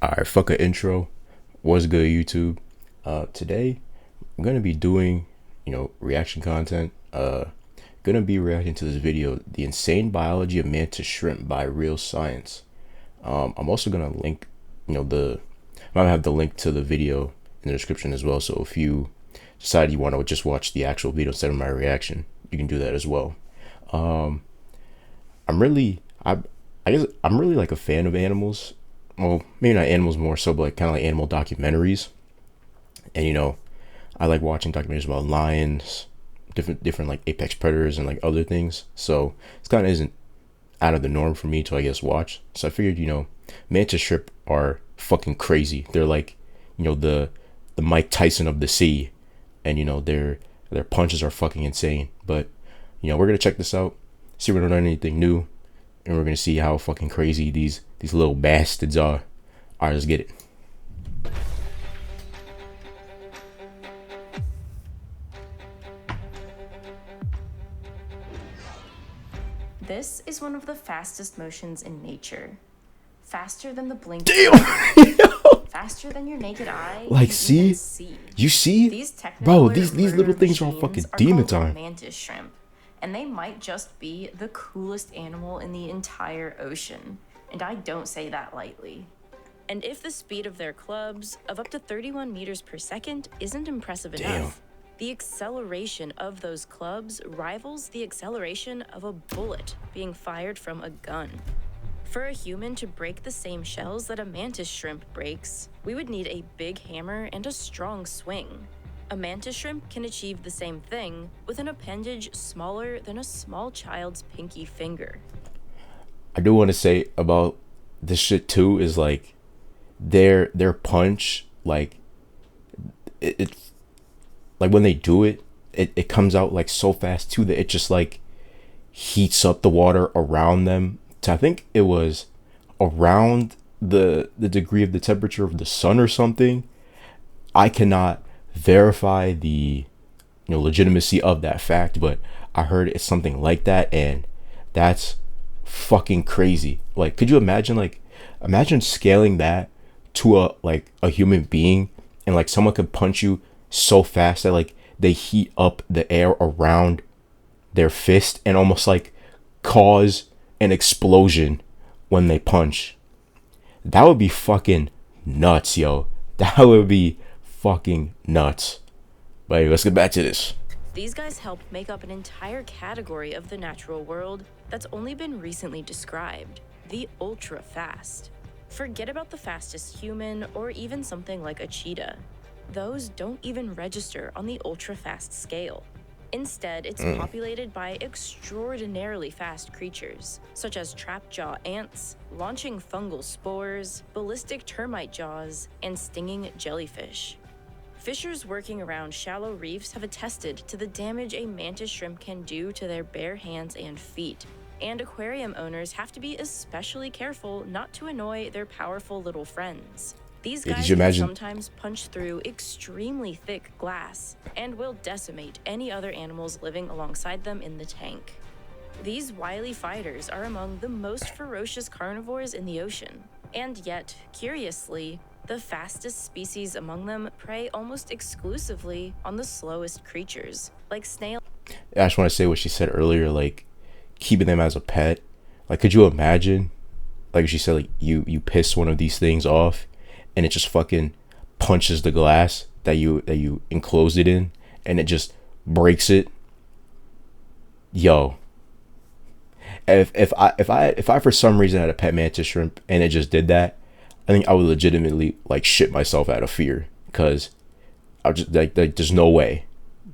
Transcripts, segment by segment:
Alright, fuck a intro. What's good, YouTube? Today I'm gonna be doing, reaction content. Gonna be reacting to this video, "The Insane Biology of Mantis Shrimp" by Real Science. I'm also gonna link, the I might have the link to the video in the description as well. So if you decide you want to just watch the actual video instead of my reaction, you can do that as well. I'm really, I guess I'm really like a fan of animals. Well, maybe not animals more so, but like kind of like animal documentaries. And I like watching documentaries about lions, different like apex predators and like other things. So it's kind of isn't out of the norm for me to I guess watch. So I figured mantis shrimp are fucking crazy. They're like the Mike Tyson of the sea, and their punches are fucking insane. But we're gonna check this out, see if we don't learn anything new, and we're gonna see how fucking crazy these little bastards are. Alright, let's get it. This is one of the fastest motions in nature. Faster than the blink. Damn! Faster than your naked eye. Like, can see? even see. You see? These Bro, technicolor these little murder things are all machines fucking are demon called time. Mantis shrimp, and they might just be the coolest animal in the entire ocean. And I don't say that lightly. And if the speed of their clubs of up to 31 meters per second isn't impressive enough, the acceleration of those clubs rivals the acceleration of a bullet being fired from a gun. For a human to break the same shells that a mantis shrimp breaks, we would need a big hammer and a strong swing. A mantis shrimp can achieve the same thing with an appendage smaller than a small child's pinky finger. I do want to say about this shit too is like their punch, like it like when they do it, it comes out like so fast too that it just like heats up the water around them to, I think it was around the degree of the temperature of the sun or something. I cannot verify the legitimacy of that fact, but I heard it's something like that, and that's fucking crazy. Like, could you imagine, imagine scaling that to a human being, and like someone could punch you so fast that like they heat up the air around their fist and almost like cause an explosion when they punch. That would be fucking nuts, yo. That would be fucking nuts. But anyway, let's get back to this. These guys help make up an entire category of the natural world that's only been recently described, the ultra-fast. Forget about the fastest human or even something like a cheetah. Those don't even register on the ultra-fast scale. Instead, it's populated by extraordinarily fast creatures, such as trap-jaw ants, launching fungal spores, ballistic termite jaws, and stinging jellyfish. Fishers working around shallow reefs have attested to the damage a mantis shrimp can do to their bare hands and feet, and aquarium owners have to be especially careful not to annoy their powerful little friends. These guys can sometimes punch through extremely thick glass and will decimate any other animals living alongside them in the tank. These wily fighters are among the most ferocious carnivores in the ocean, and yet, curiously, the fastest species among them prey almost exclusively on the slowest creatures, like snails. I just want to say what she said earlier, like keeping them as a pet. Like, could you imagine, like she said, like you piss one of these things off and it just fucking punches the glass that you enclosed it in, and it just breaks it. Yo, if I for some reason had a pet mantis shrimp and it just did that, I think I would legitimately like shit myself out of fear, because I was just like there's no way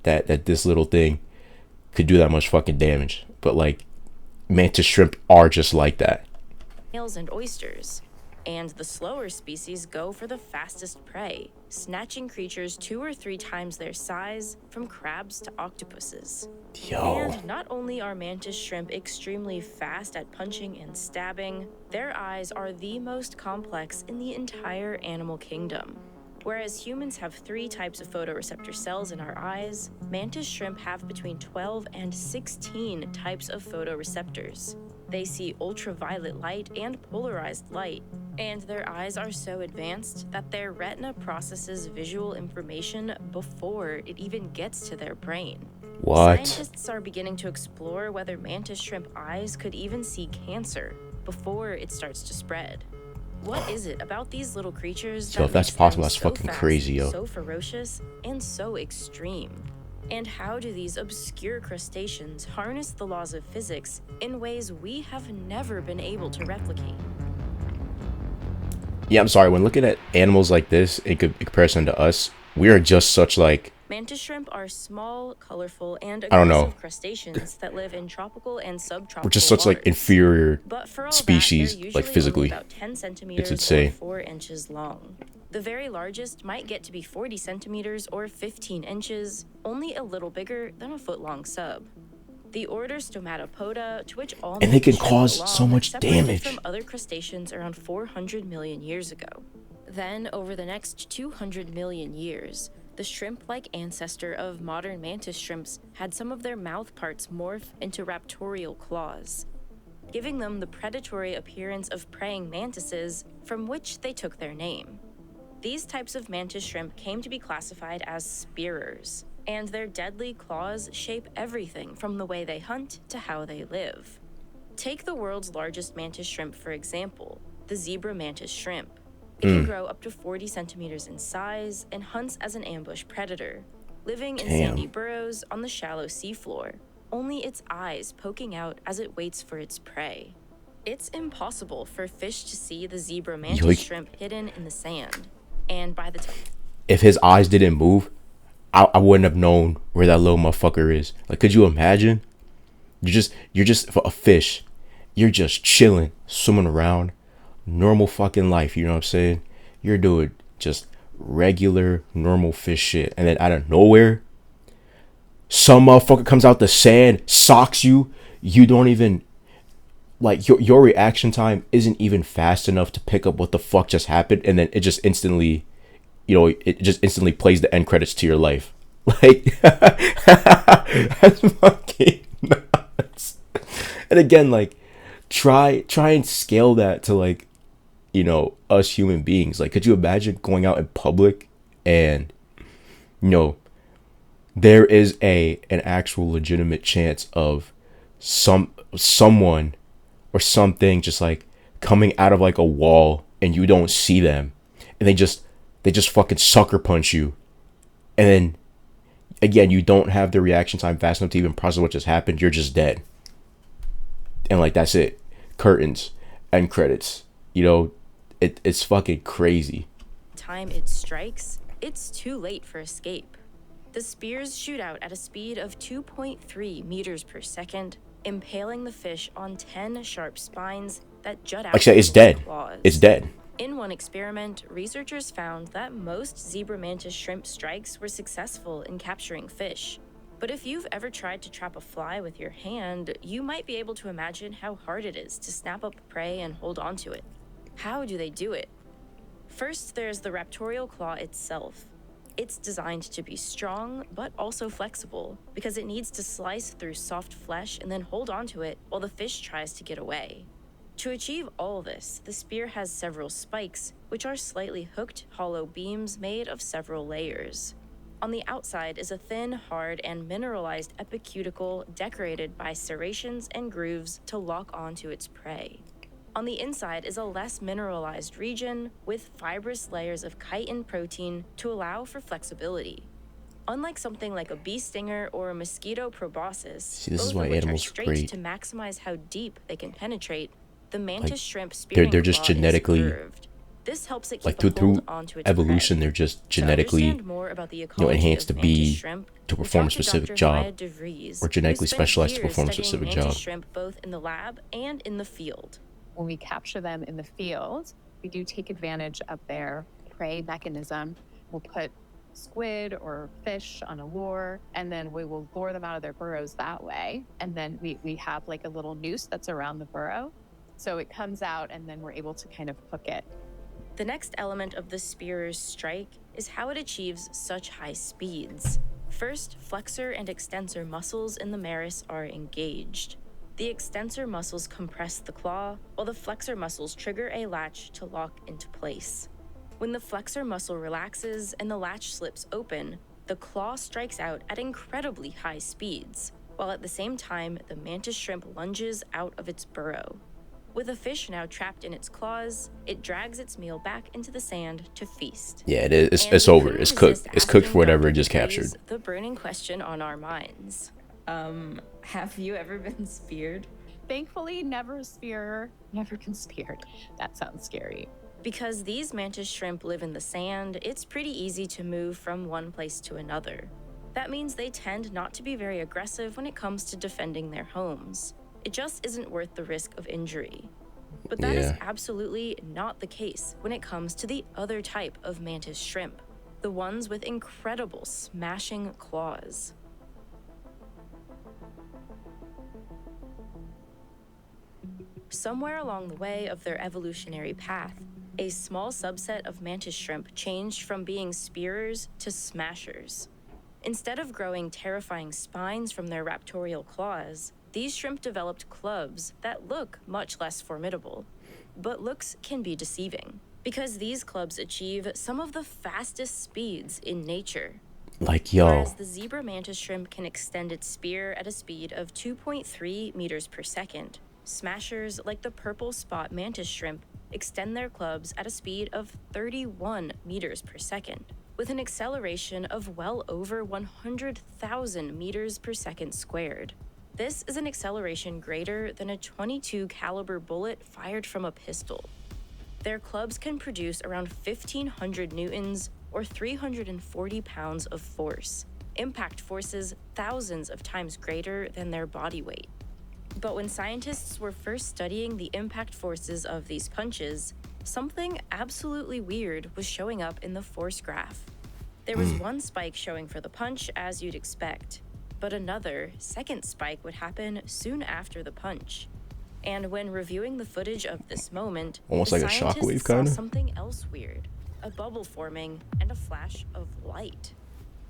that this little thing could do that much fucking damage. But like, mantis shrimp are just like that. Snails and oysters. And the slower species go for the fastest prey, snatching creatures 2 or 3 times their size, from crabs to octopuses. Yo. And not only are mantis shrimp extremely fast at punching and stabbing, their eyes are the most complex in the entire animal kingdom. Whereas humans have 3 types of photoreceptor cells in our eyes, mantis shrimp have between 12 and 16 types of photoreceptors. They see ultraviolet light and polarized light, And their eyes are so advanced that their retina processes visual information before it even gets to their brain. What? Scientists are beginning to explore whether mantis shrimp eyes could even see cancer before it starts to spread. What is it about these little creatures Yo, that if that's makes them possible, that's so fucking fast, crazy, yo. so ferocious, and so extreme? And how do these obscure crustaceans harness the laws of physics in ways we have never been able to replicate? Yeah, I'm sorry. When looking at animals like this in comparison to us, we are just such like, Mantis shrimp are small, colorful, and I don't know. aggressive crustaceans that live in tropical and We're just subtropical such like waters. inferior But for all that, they're species, like usually only physically. about 10 It's centimeters or insane. 4 inches long. The very largest might get to be 40 centimeters or 15 inches, only a little bigger than a foot-long sub. The order Stomatopoda, to which all And they can mantis shrimp cause belong, so much separated damage. from other crustaceans around 400 million years ago. Then, over the next 200 million years, the shrimp-like ancestor of modern mantis shrimps had some of their mouth parts morph into raptorial claws, giving them the predatory appearance of praying mantises, from which they took their name. These types of mantis shrimp came to be classified as spearers, and their deadly claws shape everything from the way they hunt to how they live. Take the world's largest mantis shrimp, for example, the zebra mantis shrimp. It can grow up to 40 centimeters in size and hunts as an ambush predator, living in sandy burrows on the shallow seafloor, only its eyes poking out as it waits for its prey. It's impossible for fish to see the zebra mantis shrimp hidden in the sand, and by the time If his eyes didn't move, I wouldn't have known where that little motherfucker is. Like, could you imagine? You're just a fish. You're just chilling, swimming around, normal fucking life. You know what I'm saying? You're doing just regular, normal fish shit, and then out of nowhere, some motherfucker comes out the sand, socks you. You don't even like your reaction time isn't even fast enough to pick up what the fuck just happened, and then it just instantly, it just instantly plays the end credits to your life. Like, that's fucking nuts. And again, like, try and scale that to, like, us human beings. Like, could you imagine going out in public and, there is an actual legitimate chance of someone or something just like coming out of like a wall and you don't see them, and they just fucking sucker punch you, and then again you don't have the reaction time fast enough to even process what just happened. You're just dead, and like that's it. Curtains, end credits. It's fucking crazy. time it strikes, it's too late for escape. The spears shoot out at a speed of 2.3 meters per second, impaling the fish on 10 sharp spines that jut out Like I said, it's from dead. claws. It's dead. In one experiment, researchers found that most zebra mantis shrimp strikes were successful in capturing fish. But if you've ever tried to trap a fly with your hand, you might be able to imagine how hard it is to snap up prey and hold onto it. How do they do it? First, there's the raptorial claw itself. It's designed to be strong, but also flexible, because it needs to slice through soft flesh and then hold onto it while the fish tries to get away. To achieve all this, the spear has several spikes, which are slightly hooked, hollow beams made of several layers. On the outside is a thin, hard, and mineralized epicuticle decorated by serrations and grooves to lock onto its prey. On the inside is a less mineralized region with fibrous layers of chitin protein to allow for flexibility. Unlike something like a bee stinger or a mosquito proboscis, See, this is both why of which are animals are straight great. to maximize how deep they can penetrate, the mantis shrimp They're spearing just claw genetically, is curved. This helps it like keep a hold through onto its evolution, prey. they're just To genetically understand more about the ecology enhanced to of mantis be shrimp, to we perform a talked to specific Dr. job, Maya DeVries, or genetically who spent specialized to years perform a studying specific mantis job. shrimp both in the lab and in the field. When we capture them in the field, we do take advantage of their prey mechanism. We'll put squid or fish on a lure, and then we will lure them out of their burrows that way. And then we have like a little noose that's around the burrow. So it comes out, and then we're able to kind of hook it. The next element of the spearer's strike is how it achieves such high speeds. First, flexor and extensor muscles in the meris are engaged. The extensor muscles compress the claw, while the flexor muscles trigger a latch to lock into place. When the flexor muscle relaxes and the latch slips open, the claw strikes out at incredibly high speeds, while at the same time, the mantis shrimp lunges out of its burrow. With a fish now trapped in its claws, it drags its meal back into the sand to feast. Yeah, it is. And It's we over. couldn't It's cooked. resist It's cooked for asking whatever Dr. it just captured. DeVries the burning question on our minds. Have you ever been speared? Thankfully, never been speared. That sounds scary. Because these mantis shrimp live in the sand, it's pretty easy to move from one place to another. That means they tend not to be very aggressive when it comes to defending their homes. It just isn't worth the risk of injury. But that is absolutely not the case when it comes to the other type of mantis shrimp, the ones with incredible smashing claws. Somewhere along the way of their evolutionary path, a small subset of mantis shrimp changed from being spearers to smashers. Instead of growing terrifying spines from their raptorial claws, these shrimp developed clubs that look much less formidable. But looks can be deceiving, because these clubs achieve some of the fastest speeds in nature. Like, yo. Whereas the zebra mantis shrimp can extend its spear at a speed of 2.3 meters per second, smashers like the purple spot mantis shrimp extend their clubs at a speed of 31 meters per second, with an acceleration of well over 100,000 meters per second squared. This is an acceleration greater than a .22 caliber bullet fired from a pistol. Their clubs can produce around 1,500 newtons or 340 pounds of force, impact forces thousands of times greater than their body weight. But when scientists were first studying the impact forces of these punches, something absolutely weird was showing up in the force graph. There was one spike showing for the punch, as you'd expect, but another, second spike would happen soon after the punch. And when reviewing the footage of this moment, Almost the like a scientists shockwave, saw kinda? something else weird, a bubble forming and a flash of light.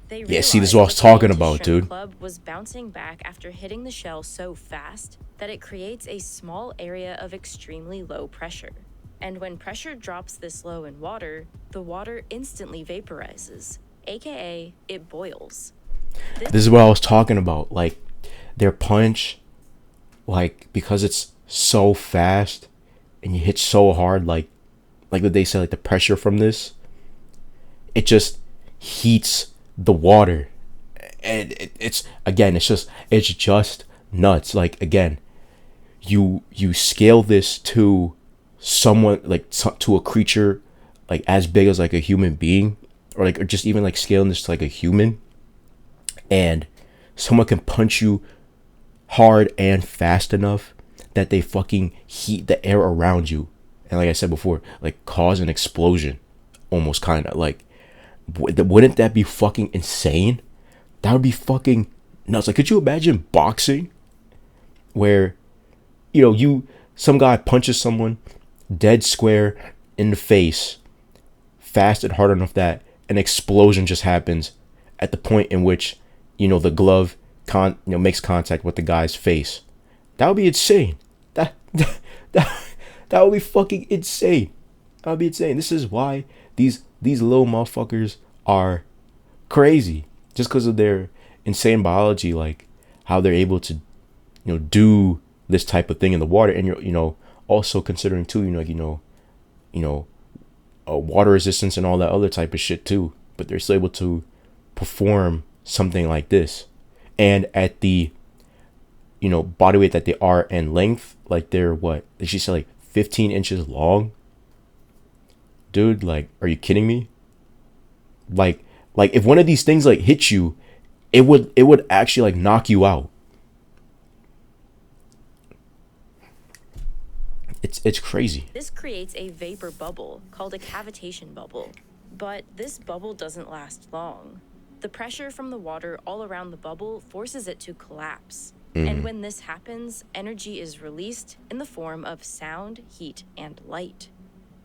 They Yeah, see, this is realized what I was that the talking mantis about, shrimp dude. club was bouncing back after hitting the shell so fast that it creates a small area of extremely low pressure. And when pressure drops this low in water, the water instantly vaporizes, aka it boils. This is what I was talking about. Like, their punch, like, because it's so fast and you hit so hard, like what they said, like the pressure from this, it just heats the water. And it's again, it's just nuts. Like, again, you scale this to someone, like to a creature like as big as like a human being, or just even like scaling this to like a human, and someone can punch you hard and fast enough that they fucking heat the air around you, and like I said before, like cause an explosion, almost, kind of like, wouldn't that be fucking insane? That would be fucking nuts. Like, could you imagine boxing where, some guy punches someone dead square in the face, fast and hard enough that an explosion just happens at the point in which, the glove makes contact with the guy's face? That would be insane. That that would be fucking insane. That would be insane. This is why these little motherfuckers are crazy, just because of their insane biology, like how they're able to, do this type of thing in the water, and you're, also considering too, water resistance and all that other type of shit too. But they're still able to perform something like this, and at the, body weight that they are and length, like they're what? She said like 15 inches long. Dude, like, are you kidding me? Like if one of these things like hit you, it would actually like knock you out. It's crazy. This creates a vapor bubble called a cavitation bubble. But this bubble doesn't last long. The pressure from the water all around the bubble forces it to collapse. And when this happens, energy is released in the form of sound, heat, and light.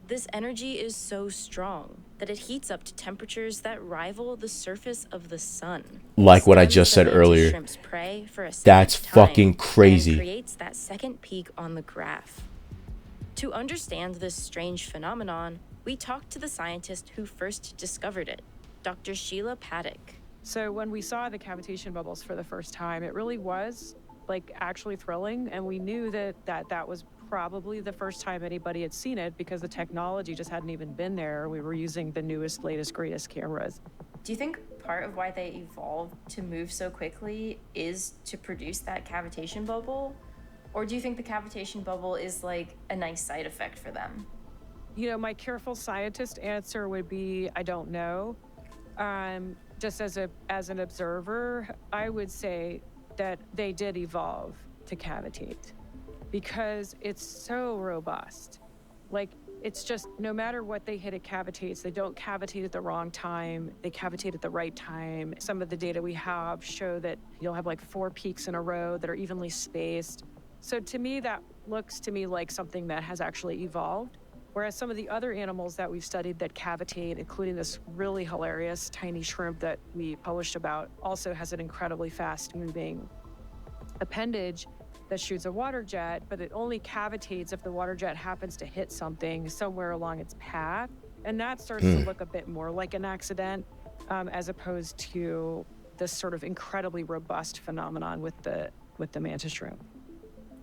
This energy is so strong that it heats up to temperatures that rival the surface of the sun. Like what I Stuns just the said mantis earlier. shrimp's prey for a That's second time fucking crazy. and creates that second peak on the graph. To understand this strange phenomenon, we talked to the scientist who first discovered it, Dr. Sheila Paddock. So when we saw the cavitation bubbles for the first time, it really was like actually thrilling, and we knew that was probably the first time anybody had seen it because the technology just hadn't even been there. We were using the newest, latest, greatest cameras. Do you think part of why they evolved to move so quickly is to produce that cavitation bubble? Or do you think the cavitation bubble is like a nice side effect for them? You know, my careful scientist answer would be, I don't know. Just as an observer, I would say that they did evolve to cavitate because it's so robust. Like, it's just no matter what they hit, it cavitates. They don't cavitate at the wrong time. They cavitate at the right time. Some of the data we have show that you'll have like 4 peaks in a row that are evenly spaced. So to me, that looks to me like something that has actually evolved. Whereas some of the other animals that we've studied that cavitate, including this really hilarious tiny shrimp that we published about, also has an incredibly fast moving appendage that shoots a water jet, but it only cavitates if the water jet happens to hit something somewhere along its path. And that starts to look a bit more like an accident, as opposed to this sort of incredibly robust phenomenon with the mantis shrimp.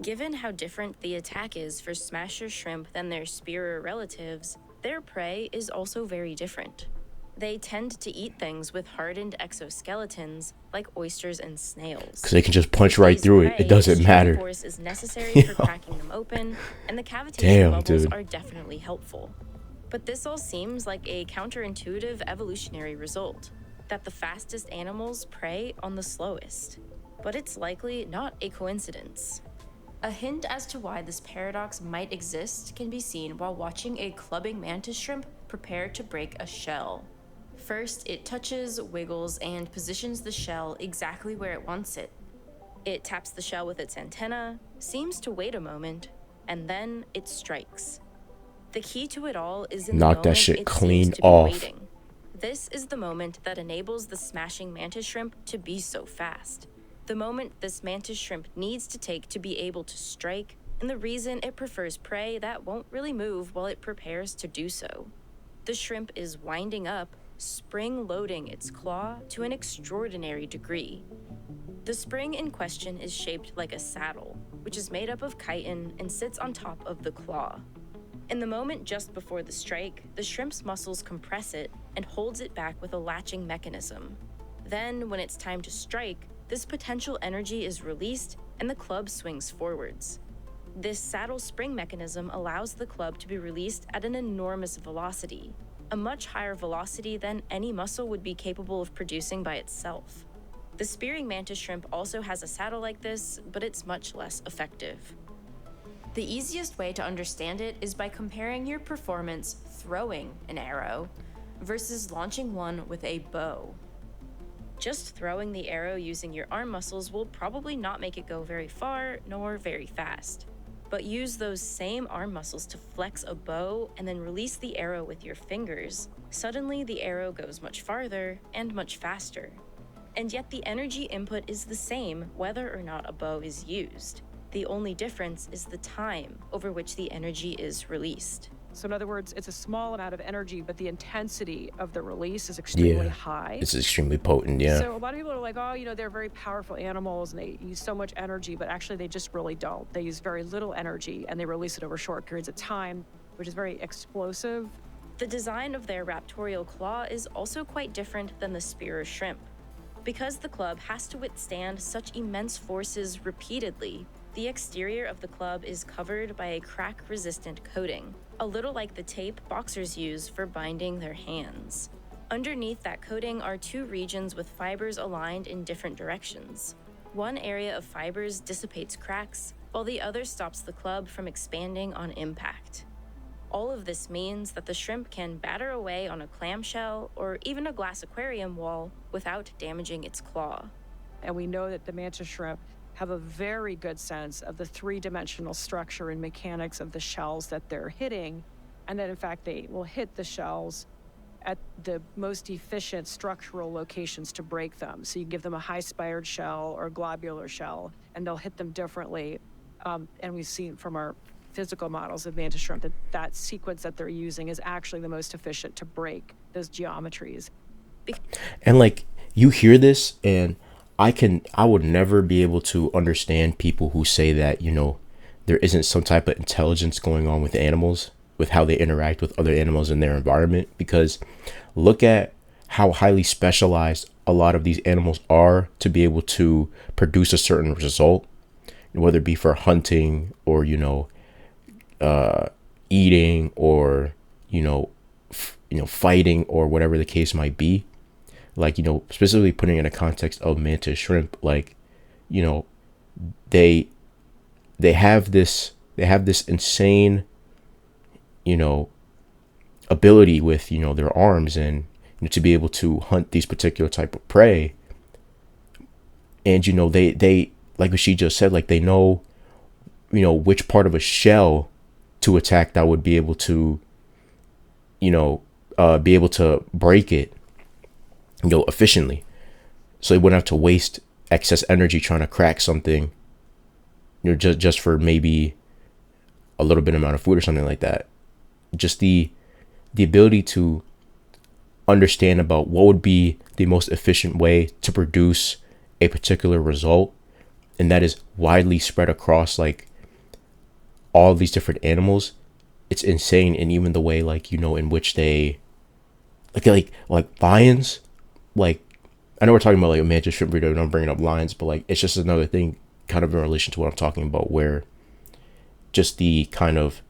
Given how different the attack is for smasher shrimp than their spearer relatives, their prey is also very different. They tend to eat things with hardened exoskeletons, like oysters and snails. Because they can just punch right through it. It doesn't matter. Force is necessary for cracking them open, and the cavitation Damn, bubbles dude. are definitely helpful. But this all seems like a counterintuitive evolutionary result, that the fastest animals prey on the slowest. But it's likely not a coincidence. A hint as to why this paradox might exist can be seen while watching a clubbing mantis shrimp prepare to break a shell. First, it touches, wiggles, and positions the shell exactly where it wants it. It taps the shell with its antenna, seems to wait a moment, and then it strikes. The key to it all is in the Knock moment that shit it clean seems to be off. waiting. This is the moment that enables the smashing mantis shrimp to be so fast. The moment this mantis shrimp needs to take to be able to strike, and the reason it prefers prey that won't really move while it prepares to do so. The shrimp is winding up, spring-loading its claw to an extraordinary degree. The spring in question is shaped like a saddle, which is made up of chitin and sits on top of the claw. In the moment just before the strike, the shrimp's muscles compress it and holds it back with a latching mechanism. Then, when it's time to strike, this potential energy is released and the club swings forwards. This saddle spring mechanism allows the club to be released at an enormous velocity, a much higher velocity than any muscle would be capable of producing by itself. The spearing mantis shrimp also has a saddle like this, but it's much less effective. The easiest way to understand it is by comparing your performance throwing an arrow versus launching one with a bow. Just throwing the arrow using your arm muscles will probably not make it go very far nor very fast. But use those same arm muscles to flex a bow and then release the arrow with your fingers. Suddenly the arrow goes much farther and much faster. And yet the energy input is the same whether or not a bow is used. The only difference is the time over which the energy is released. So in other words, it's a small amount of energy, but the intensity of the release is extremely high. It's extremely potent, yeah. So a lot of people are like, oh, you know, they're very powerful animals and they use so much energy, but actually they just really don't. They use very little energy and they release it over short periods of time, which is very explosive. The design of their raptorial claw is also quite different than the spearer shrimp. Because the club has to withstand such immense forces repeatedly, the exterior of the club is covered by a crack-resistant coating, a little like the tape boxers use for binding their hands. Underneath that coating are 2 regions with fibers aligned in different directions. One area of fibers dissipates cracks, while the other stops the club from expanding on impact. All of this means that the shrimp can batter away on a clamshell or even a glass aquarium wall without damaging its claw. And we know that the mantis shrimp have a very good sense of the 3-dimensional structure and mechanics of the shells that they're hitting, and that in fact they will hit the shells at the most efficient structural locations to break them. So you give them a high-spired shell or a globular shell, and they'll hit them differently. And we've seen from our physical models of mantis shrimp that that sequence that they're using is actually the most efficient to break those geometries. And like you hear this, and I would never be able to understand people who say that, there isn't some type of intelligence going on with animals, with how they interact with other animals in their environment. Because look at how highly specialized a lot of these animals are to be able to produce a certain result, whether it be for hunting or, eating or, fighting or whatever the case might be. Like, specifically putting in a context of mantis shrimp, like, they have this insane, ability with, their arms and, to be able to hunt these particular type of prey. And, they, like what she just said, like they know, which part of a shell to attack that would be able to, be able to break it, efficiently. So they wouldn't have to waste excess energy trying to crack something, just for maybe a little bit amount of food or something like that. Just the ability to understand about what would be the most efficient way to produce a particular result, and that is widely spread across like all these different animals. It's insane. And even the way, like, in which they like lions, like, I know we're talking about like a mantis shrimp breeder and I'm bringing up lions, but like it's just another thing kind of in relation to what I'm talking about, where just the kind of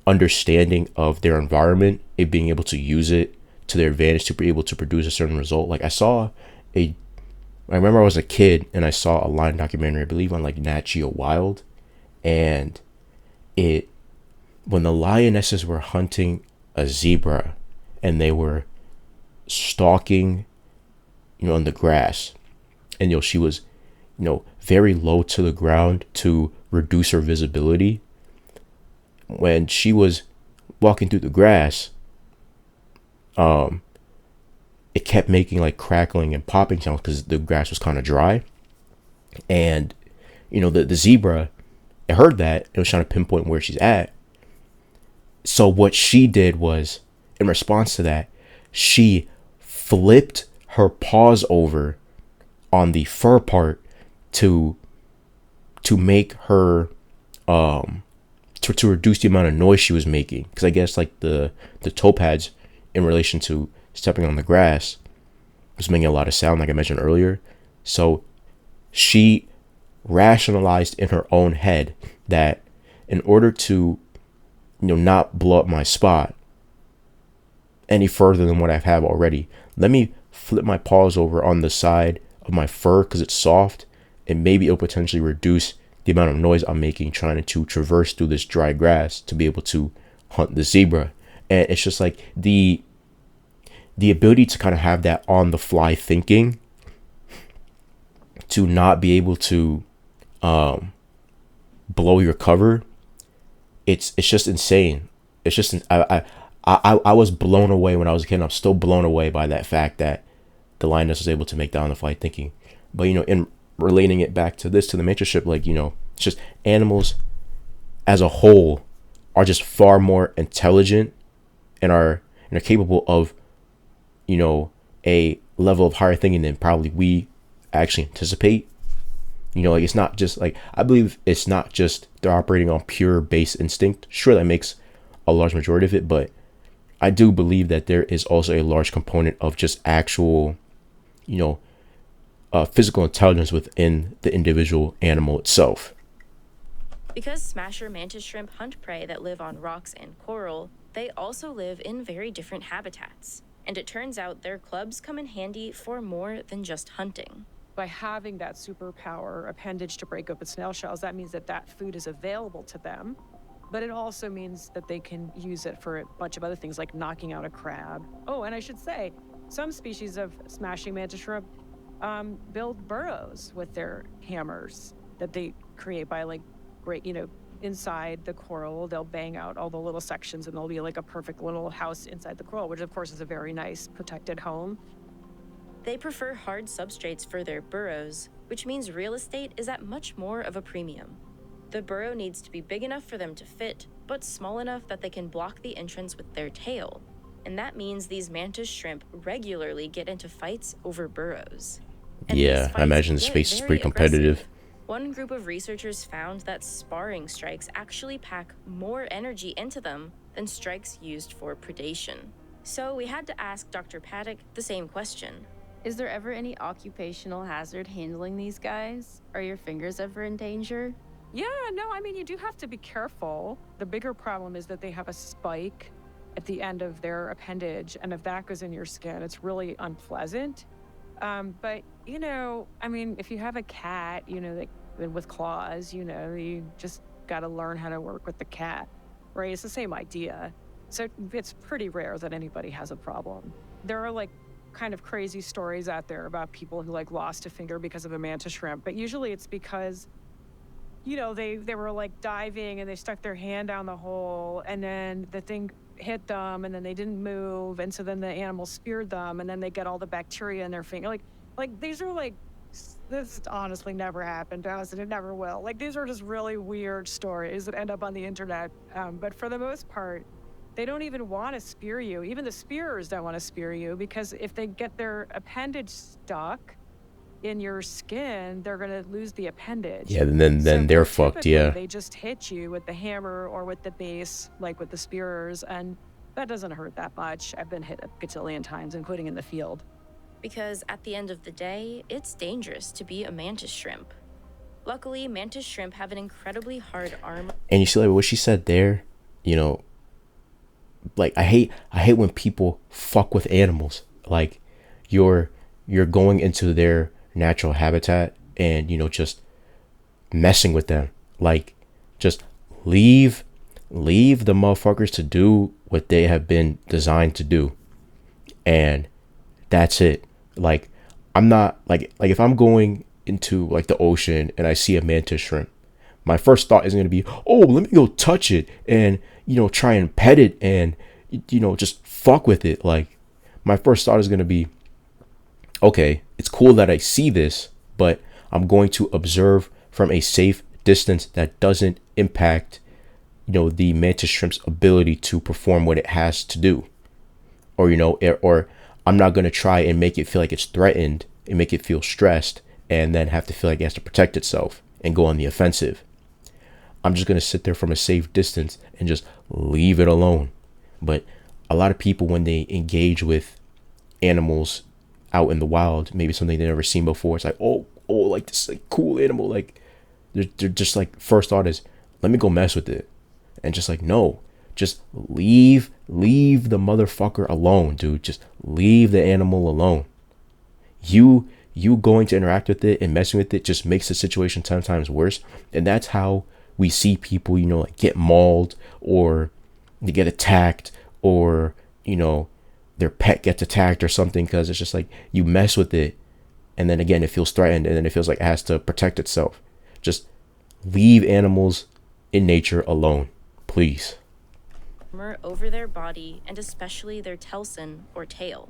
understanding of their environment, it being able to use it to their advantage to be able to produce a certain result. Like I remember I was a kid and I saw a lion documentary, I believe on like Nat Geo Wild, and when the lionesses were hunting a zebra and they were stalking, on the grass, and she was, very low to the ground to reduce her visibility. When she was walking through the grass, it kept making like crackling and popping sounds because the grass was kind of dry. And the zebra, it heard that, it was trying to pinpoint where she's at. So what she did was, in response to that, she flipped her paws over on the fur part to make her to reduce the amount of noise she was making, because I guess like the toe pads in relation to stepping on the grass was making a lot of sound, like I mentioned earlier. So she rationalized in her own head that in order to not blow up my spot any further than what I have already, let me flip my paws over on the side of my fur because it's soft, and maybe it'll potentially reduce the amount of noise I'm making trying to traverse through this dry grass to be able to hunt the zebra. And it's just like the ability to kind of have that on the fly thinking, to not be able to blow your cover. It's just insane. It's just I was blown away when I was a kid. And I'm still blown away by that fact that the lioness was able to make that on the fly thinking. But in relating it back to the mantis shrimp, like, it's just animals as a whole are just far more intelligent and are capable of a level of higher thinking than probably we actually anticipate. Like, it's not just like, I believe it's not just they're operating on pure base instinct. Sure, that makes a large majority of it, but I do believe that there is also a large component of just actual, physical intelligence within the individual animal itself. Because smasher mantis shrimp hunt prey that live on rocks and coral, they also live in very different habitats. And it turns out their clubs come in handy for more than just hunting. By having that superpower appendage to break open snail shells, that means that food is available to them. But it also means that they can use it for a bunch of other things, like knocking out a crab. Oh, and I should say, some species of smashing mantis shrimp build burrows with their hammers that they create by inside the coral. They'll bang out all the little sections and there'll be like a perfect little house inside the coral, which of course is a very nice protected home. They prefer hard substrates for their burrows, which means real estate is at much more of a premium. The burrow needs to be big enough for them to fit, but small enough that they can block the entrance with their tail. And that means these mantis shrimp regularly get into fights over burrows. And these Yeah, I fights imagine the get space is very pretty competitive. aggressive. One group of researchers found that sparring strikes actually pack more energy into them than strikes used for predation. So we had to ask Dr. Paddock the same question. Is there ever any occupational hazard handling these guys? Are your fingers ever in danger? Yeah, no, I mean, you do have to be careful. The bigger problem is that they have a spike at the end of their appendage, and if that goes in your skin, it's really unpleasant. But, you know, I mean, if you have a cat, you know, that with claws, you know, you just got to learn how to work with the cat, right? It's the same idea. So it's pretty rare that anybody has a problem. There are like kind of crazy stories out there about people who like lost a finger because of a mantis shrimp, but usually it's because, you know, they were like diving and they stuck their hand down the hole and then the thing hit them and then they didn't move, and so then the animal speared them and then they get all the bacteria in their finger. Like these are like, this honestly never happened to us and it never will. Like these are just really weird stories that end up on the internet. But for the most part, they don't even want to spear you. Even the spearers don't want to spear you, because if they get their appendage stuck in your skin, they're going to lose the appendage. Yeah, then So they're more fucked. typically, Yeah. they just hit you with the hammer or with the base, like with the spearers, and that doesn't hurt that much. I've been hit a gazillion times, including in the field. Because at the end of the day, it's dangerous to be a mantis shrimp. Luckily, mantis shrimp have an incredibly hard armor. And you see, like what she said there, you know, like I hate when people fuck with animals. Like you're going into their natural habitat and, you know, just messing with them. Like just leave the motherfuckers to do what they have been designed to do, and that's it. Like I'm not like if I'm going into like the ocean and I see a mantis shrimp, my first thought isn't going to be, oh, let me go touch it and, you know, try and pet it and, you know, just fuck with it. Like my first thought is going to be, okay, it's cool that I see this, but I'm going to observe from a safe distance that doesn't impact, you know, the mantis shrimp's ability to perform what it has to do. Or, you know, or I'm not going to try and make it feel like it's threatened and make it feel stressed and then have to feel like it has to protect itself and go on the offensive. I'm just going to sit there from a safe distance and just leave it alone. But a lot of people, when they engage with animals out in the wild, maybe something they've never seen before, it's like, oh, like this like cool animal. Like they're just like, first thought is, let me go mess with it. And just like, no, just leave the motherfucker alone, dude. Just leave the animal alone. You going to interact with it and messing with it just makes the situation 10 times worse. And that's how we see people, you know, like get mauled or they get attacked, or, you know, their pet gets attacked or something, because it's just like you mess with it and then again it feels threatened and then it feels like it has to protect itself. Just leave animals in nature alone, please. Armor over their body and especially their telson or tail.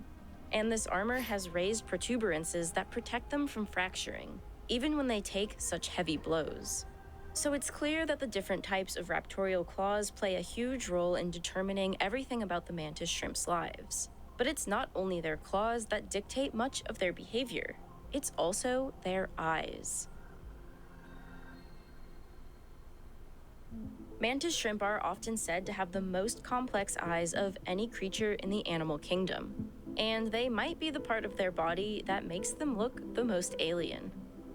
And this armor has raised protuberances that protect them from fracturing, even when they take such heavy blows. So it's clear that the different types of raptorial claws play a huge role in determining everything about the mantis shrimp's lives. But it's not only their claws that dictate much of their behavior, it's also their eyes. Mantis shrimp are often said to have the most complex eyes of any creature in the animal kingdom, and they might be the part of their body that makes them look the most alien.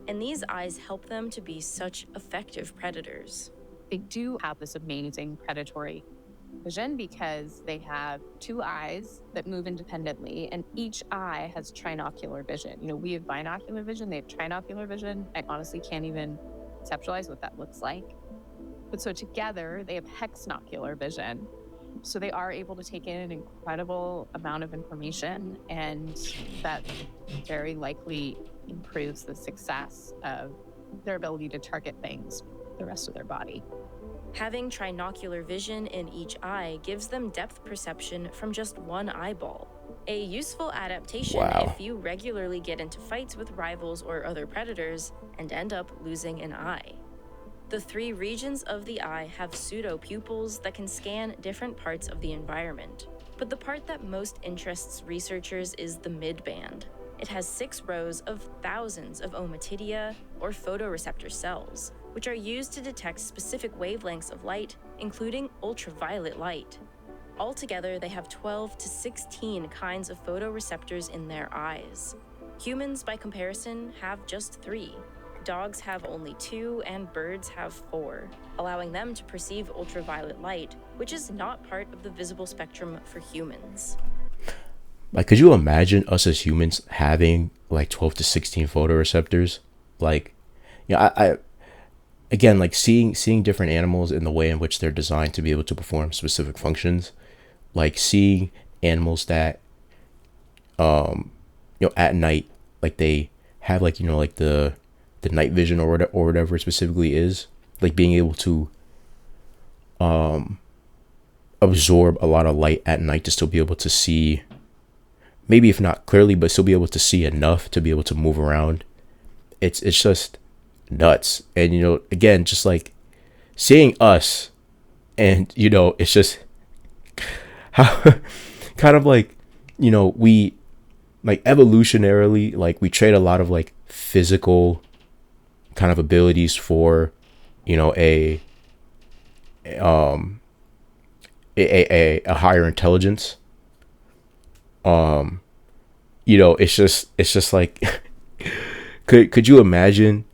And these eyes help them to be such effective predators. They do have this amazing predatory vision because they have two eyes that move independently, and each eye has trinocular vision. You know, we have binocular vision, they have trinocular vision. I honestly can't even conceptualize what that looks like. But so together, they have hexnocular vision. So they are able to take in an incredible amount of information, and that very likely improves the success of their ability to target things the rest of their body. Having trinocular vision in each eye gives them depth perception from just one eyeball. A useful adaptation Wow. if you regularly get into fights with rivals or other predators and end up losing an eye. The 3 regions of the eye have pseudopupils that can scan different parts of the environment. But the part that most interests researchers is the midband. It has 6 rows of thousands of ommatidia, or photoreceptor cells, which are used to detect specific wavelengths of light, including ultraviolet light. Altogether, they have 12 to 16 kinds of photoreceptors in their eyes. Humans, by comparison, have just 3. Dogs have only 2 and birds have 4, allowing them to perceive ultraviolet light, which is not part of the visible spectrum for humans. Like, could you imagine us as humans having like 12 to 16 photoreceptors? Like, I again, like seeing different animals in the way in which they're designed to be able to perform specific functions, like seeing animals that at night, like they have like like the night vision or whatever it specifically is, like being able to absorb a lot of light at night to still be able to see, maybe if not clearly, but still be able to see enough to be able to move around. It's just nuts. And again, just like seeing us, and it's just how kind of like we, like, evolutionarily, like we trade a lot of like physical kind of abilities for a higher intelligence. It's just like could you imagine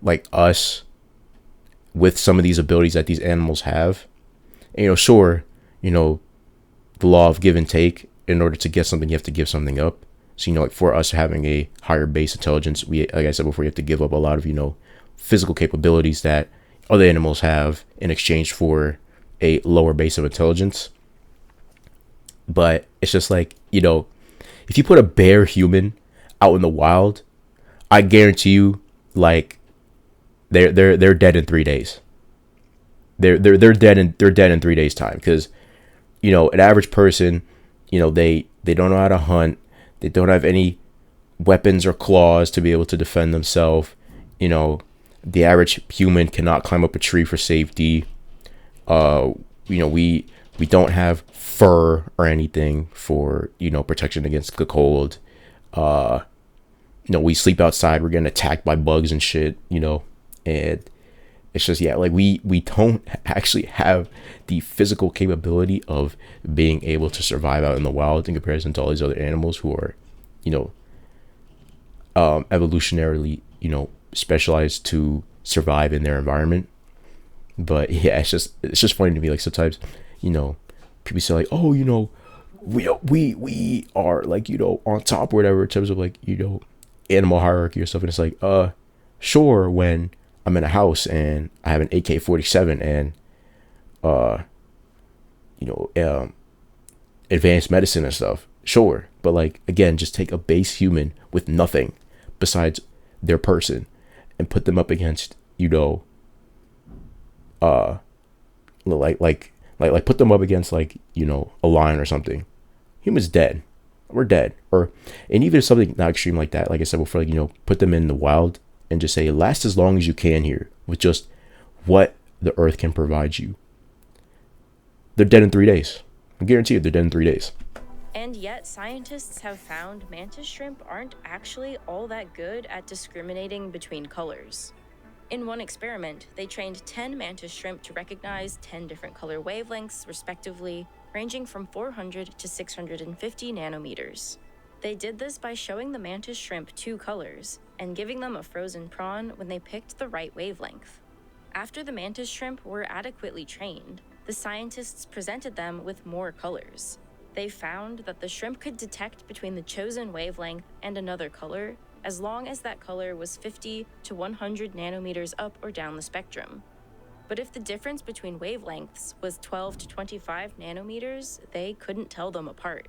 like us with some of these abilities that these animals have? And, sure, the law of give and take. In order to get something, you have to give something up. So like for us having a higher base intelligence, we, like I said before, you have to give up a lot of physical capabilities that other animals have in exchange for a lower base of intelligence. But it's just like, if you put a bear human out in the wild, I guarantee you, like, they're dead in 3 days. They're dead in 3 days time, because an average person, they don't know how to hunt. They don't have any weapons or claws to be able to defend themselves. The average human cannot climb up a tree for safety. We don't have fur or anything for protection against the cold. We sleep outside. We're getting attacked by bugs and shit. And it's just, yeah, like we don't actually have the physical capability of being able to survive out in the wild in comparison to all these other animals who are evolutionarily specialized to survive in their environment. But yeah, it's just funny to me, like, sometimes people say like, oh, we are like on top or whatever in terms of like animal hierarchy or stuff, and it's like, sure, when I'm in a house and I have an AK-47 and advanced medicine and stuff, sure. But like, again, just take a base human with nothing besides their person and put them up against like put them up against like a lion or something. Humans dead. We're dead. And even if something not extreme like that, like I said before, like put them in the wild and just say, last as long as you can here with just what the earth can provide you. They're dead in 3 days. I guarantee you they're dead in 3 days. And yet, scientists have found mantis shrimp aren't actually all that good at discriminating between colors. In one experiment, they trained 10 mantis shrimp to recognize 10 different color wavelengths, respectively, ranging from 400 to 650 nanometers. They did this by showing the mantis shrimp 2 colors and giving them a frozen prawn when they picked the right wavelength. After the mantis shrimp were adequately trained, the scientists presented them with more colors. They found that the shrimp could detect between the chosen wavelength and another color as long as that color was 50 to 100 nanometers up or down the spectrum. But if the difference between wavelengths was 12 to 25 nanometers, they couldn't tell them apart.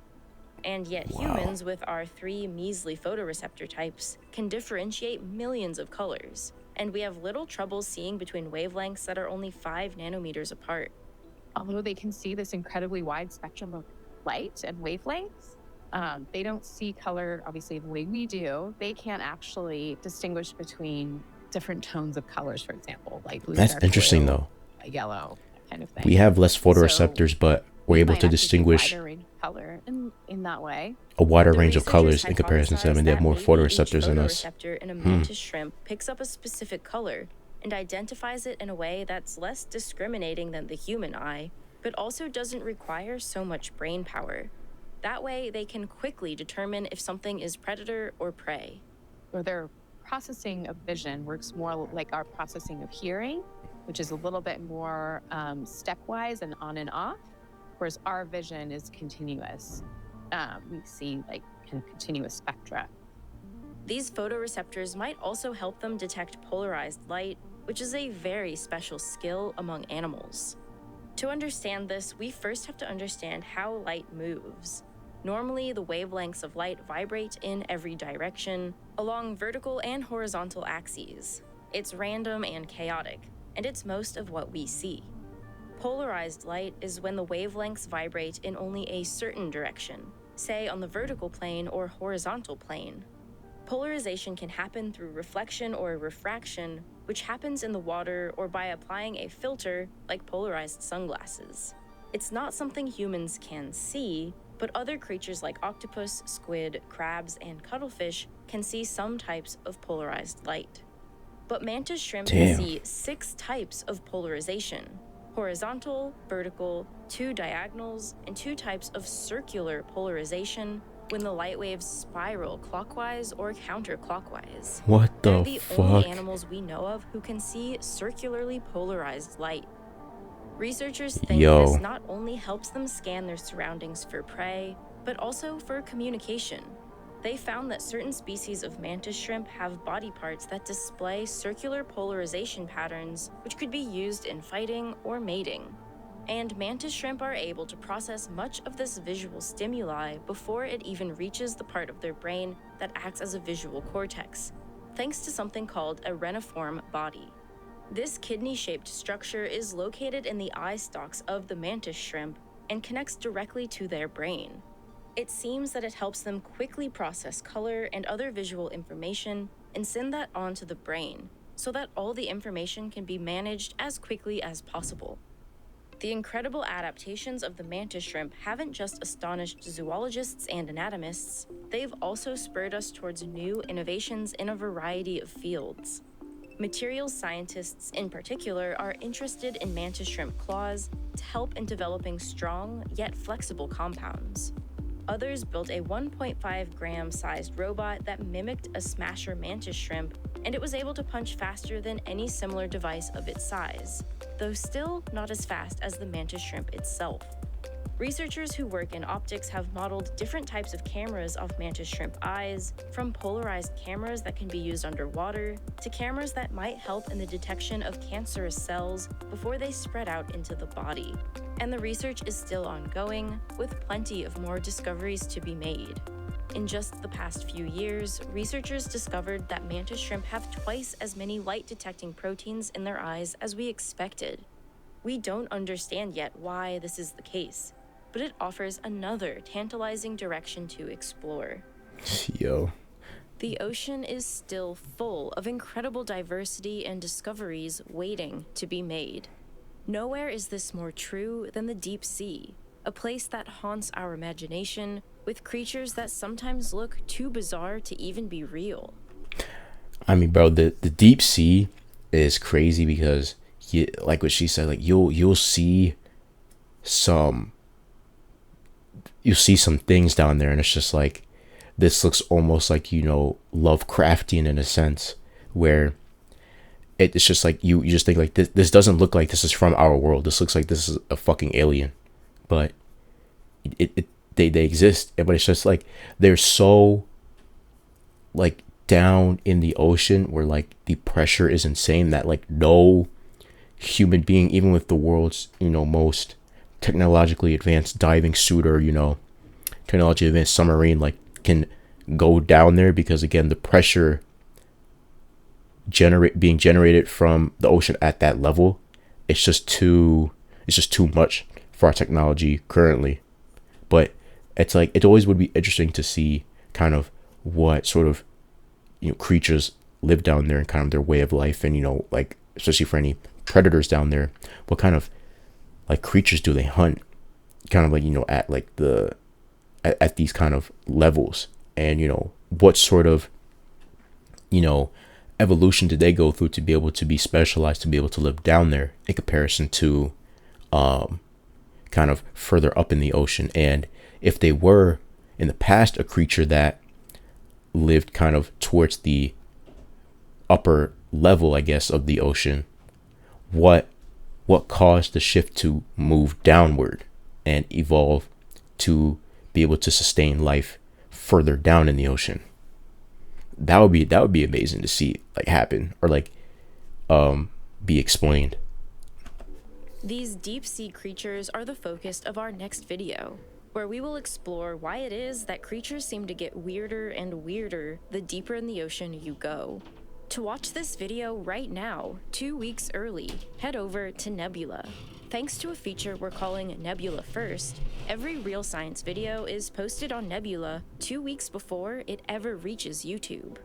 And yet humans with our 3 measly photoreceptor types can differentiate millions of colors. and we have little trouble seeing between wavelengths that are only 5 nanometers apart. Although they can see this incredibly wide spectrum of light and wavelengths, they don't see color, obviously, the way we do. They can't actually distinguish between different tones of colors, for example, like blue, That's dark interesting, blue, though. yellow, that kind of thing. We have less So photoreceptors, but we're we able might to actually see a distinguish wider range of color in that way. a wider The range of researchers colors in comparison to them, hypothesized and they have that more maybe each photoreceptors than us. photoreceptor in a mantis shrimp picks up a specific color and identifies it in a way that's less discriminating than the human eye, but also doesn't require so much brain power. That way, they can quickly determine if something is predator or prey. Or their processing of vision works more like our processing of hearing, which is a little bit more stepwise and on and off, whereas our vision is continuous. We see like kind of continuous spectra. These photoreceptors might also help them detect polarized light, which is a very special skill among animals. To understand this, we first have to understand how light moves. Normally, the wavelengths of light vibrate in every direction, along vertical and horizontal axes. It's random and chaotic, and it's most of what we see. Polarized light is when the wavelengths vibrate in only a certain direction, say on the vertical plane or horizontal plane. Polarization can happen through reflection or refraction, which happens in the water or by applying a filter like polarized sunglasses. It's not something humans can see, but other creatures like octopus, squid, crabs, and cuttlefish can see some types of polarized light. But mantis shrimp can see 6 types of polarization: horizontal, vertical, 2 diagonals, and 2 types of circular polarization when the light waves spiral clockwise or counterclockwise. What They're the the fuck? only animals we know of who can see circularly polarized light. Researchers think Yo. this not only helps them scan their surroundings for prey, but also for communication. They found that certain species of mantis shrimp have body parts that display circular polarization patterns, which could be used in fighting or mating. And mantis shrimp are able to process much of this visual stimuli before it even reaches the part of their brain that acts as a visual cortex, thanks to something called a reniform body. This kidney-shaped structure is located in the eye stalks of the mantis shrimp and connects directly to their brain. It seems that it helps them quickly process color and other visual information and send that on to the brain, so that all the information can be managed as quickly as possible. The incredible adaptations of the mantis shrimp haven't just astonished zoologists and anatomists, they've also spurred us towards new innovations in a variety of fields. Materials scientists, in particular, are interested in mantis shrimp claws to help in developing strong yet flexible compounds. Others built a 1.5-gram sized robot that mimicked a smasher mantis shrimp, and it was able to punch faster than any similar device of its size, though still not as fast as the mantis shrimp itself. Researchers who work in optics have modeled different types of cameras of mantis shrimp eyes, from polarized cameras that can be used underwater to cameras that might help in the detection of cancerous cells before they spread out into the body. And the research is still ongoing, with plenty of more discoveries to be made. In just the past few years, researchers discovered that mantis shrimp have twice as many light-detecting proteins in their eyes as we expected. We don't understand yet why this is the case, but it offers another tantalizing direction to explore. Yo. The ocean is still full of incredible diversity and discoveries waiting to be made. Nowhere is this more true than the deep sea, a place that haunts our imagination with creatures that sometimes look too bizarre to even be real. I mean, bro, the deep sea is crazy because, like what she said, like you'll see some things down there, and it's just like, this looks almost like, Lovecraftian in a sense, where it's just like you just think like this doesn't look like this is from our world. This looks like this is a fucking alien, but they exist. But it's just like they're so like down in the ocean where like the pressure is insane that like no human being, even with the world's most technologically advanced diving suit or technologically advanced submarine, like can go down there, because again the pressure being generated from the ocean at that level, it's just too much for our technology currently. But it's like, it always would be interesting to see kind of what sort of, you know, creatures live down there and kind of their way of life, and, you know, like, especially for any predators down there, what kind of like creatures do they hunt, kind of like, you know, at like at these kind of levels, and, you know, what sort of, you know, evolution did they go through to be able to be specialized to be able to live down there in comparison to kind of further up in the ocean. And if they were in the past a creature that lived kind of towards the upper level, I guess, of the ocean, what caused the shift to move downward and evolve to be able to sustain life further down in the ocean? That would be amazing to see, like, happen, or like be explained. These deep sea creatures are the focus of our next video, where we will explore why it is that creatures seem to get weirder and weirder the deeper in the ocean you go. To watch this video right now, 2 weeks early, head over to Nebula. Thanks to a feature we're calling Nebula First, every Real Science video is posted on Nebula 2 weeks before it ever reaches YouTube.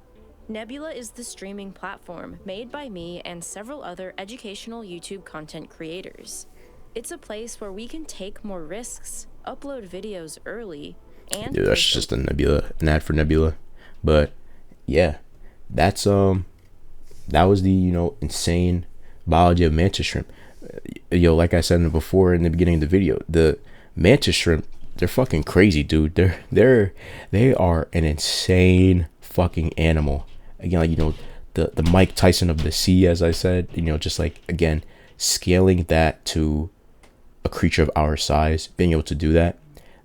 Nebula is the streaming platform made by me and several other educational YouTube content creators. It's a place where we can take more risks, upload videos early, and Dude, that's just an ad for Nebula. But yeah, that's that was the, you know, insane biology of mantis shrimp. Yo, like I said before in the beginning of the video, the mantis shrimp, they're fucking crazy, dude. They are an insane fucking animal. Again, like, you know, the Mike Tyson of the sea, as I said, you know, just like, again, scaling that to a creature of our size, being able to do that,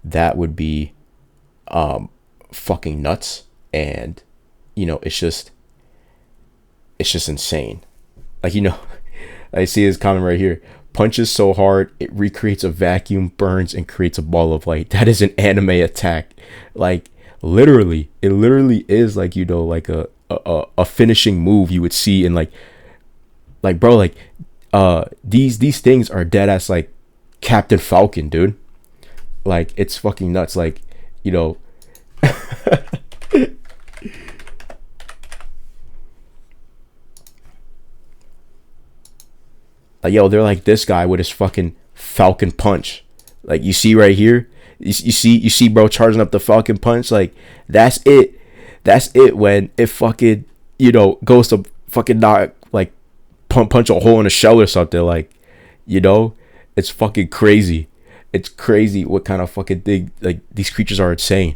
that would be fucking nuts. And, you know, it's just insane. Like, you know, I see his comment right here: punches so hard it recreates a vacuum, burns, and creates a ball of light. That is an anime attack. Like, literally, it literally is, like, you know, like a finishing move you would see in like bro, like these things are dead ass like Captain Falcon, dude. Like, it's fucking nuts. Like, you know, like, yo, they're like this guy with his fucking Falcon punch. Like, you see right here, you see bro charging up the Falcon punch. Like, that's it when it fucking, you know, goes to fucking not like punch a hole in a shell or something. Like, you know, it's fucking crazy. It's crazy what kind of fucking thing. Like, these creatures are insane.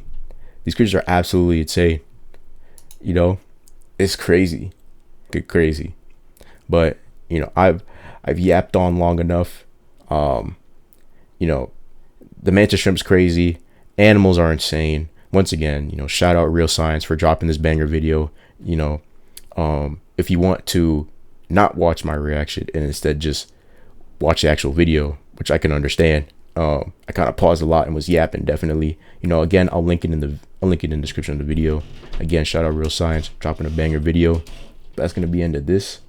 These creatures are absolutely insane. You know, it's crazy. Get crazy. But, you know, I've yapped on long enough. You know, the mantis shrimp's crazy. Animals are insane. Once again, you know, shout out Real Science for dropping this banger video. You know, if you want to not watch my reaction and instead just watch the actual video, which I can understand. I kind of paused a lot and was yapping, definitely. You know, again, I'll link it in the description of the video. Again, shout out Real Science, dropping a banger video. That's gonna be the end of this.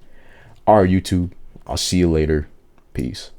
Our YouTube. I'll see you later. Peace.